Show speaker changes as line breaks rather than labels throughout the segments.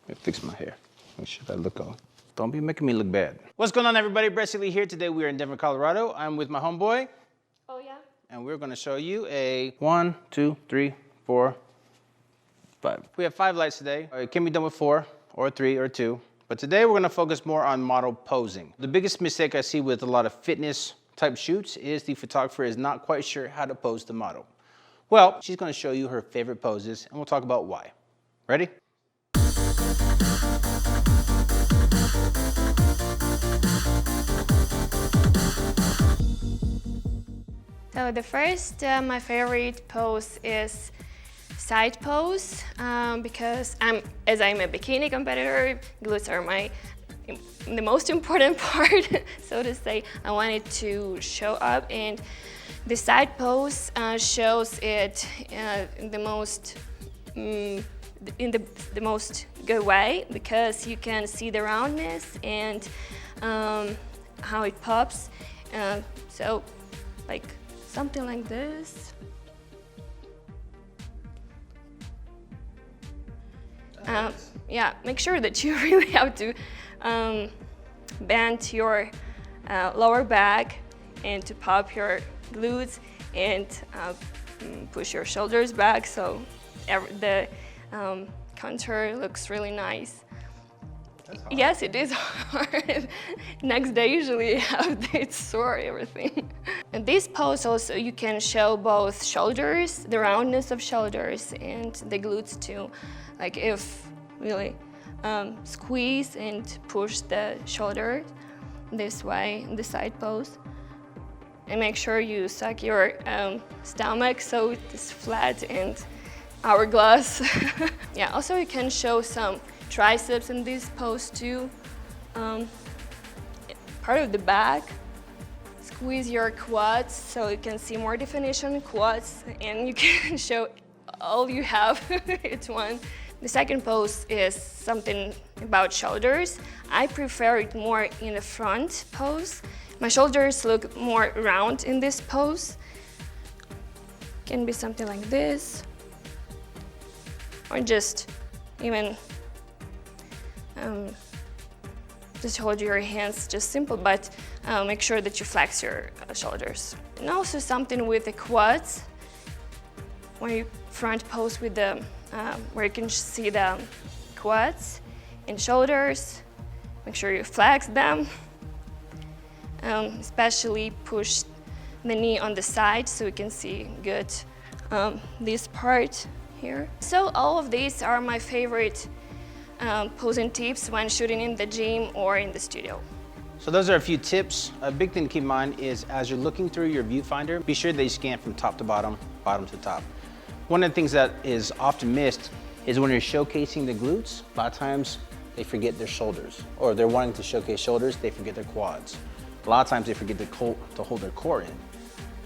Let me fix my hair. Make sure that look all. Don't be making me look bad. What's going on, everybody? Seeley here. Today we are in Denver, Colorado. I'm with my homeboy.
Oh, yeah?
And we're going to show you a 1, 2, 3, 4, 5. We have 5 lights today. It can be done with 4 or 3 or 2. But today we're going to focus more on model posing. The biggest mistake I see with a lot of fitness type shoots is the photographer is not quite sure how to pose the model. Well, she's going to show you her favorite poses and we'll talk about why. Ready?
So the first, my favorite pose is side pose because as I'm a bikini competitor, glutes are the most important part, so to say. I wanted to show up, and the side pose shows it in the most good way, because you can see the roundness and how it pops. So like something like this. Yeah, make sure that you really have to bend your lower back and to pop your glutes and push your shoulders back, so the contour looks really nice. Yes, it is hard. Next day usually it's sore, everything. In this pose also you can show both shoulders, the roundness of shoulders, and the glutes too. Like if really squeeze and push the shoulder this way in the side pose. And make sure you suck your stomach so it is flat and hourglass. Yeah, also you can show some triceps in this pose too. Part of the back. Squeeze your quads so you can see more definition in quads, and you can show all you have at once. The second pose is something about shoulders. I prefer it more in the front pose. My shoulders look more round in this pose. Can be something like this, or just even just hold your hands, just simple, but make sure that you flex your shoulders. And also something with the quads, when you front pose with the, where you can see the quads and shoulders, make sure you flex them. Especially push the knee on the side so you can see good this part here. So all of these are my favorite posing tips when shooting in the gym or in the studio.
So those are a few tips. A big thing to keep in mind is as you're looking through your viewfinder, be sure that you scan from top to bottom, bottom to top. One of the things that is often missed is when you're showcasing the glutes, a lot of times they forget their shoulders, or they're wanting to showcase shoulders, they forget their quads. A lot of times they forget to hold their core in.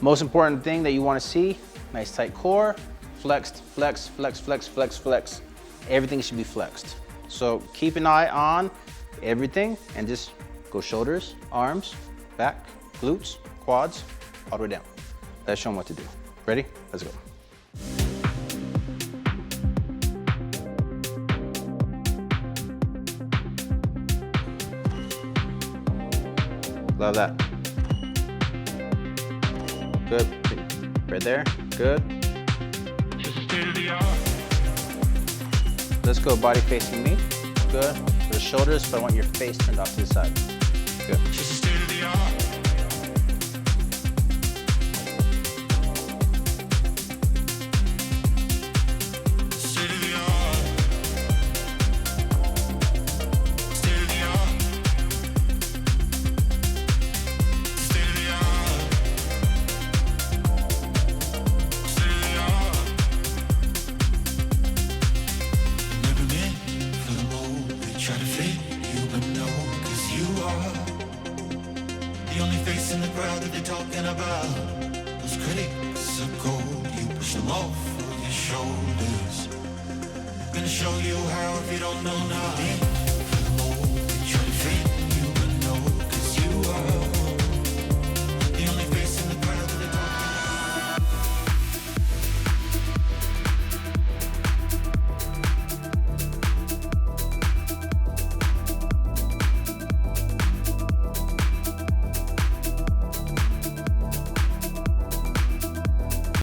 Most important thing that you want to see, nice tight core, flexed, flex, flex, flex, flex, flex. Everything should be flexed. So keep an eye on everything and just go shoulders, arms, back, glutes, quads, all the way down. Let's show them what to do. Ready? Let's go. Love that. Good. Right there. Good. Let's go body facing me. Good. For the shoulders, but I want your face turned off to the side. Good.
The only face in the crowd that they're talking about. Those critics are cold, you push them off of your shoulders. Gonna show you how if you don't know now.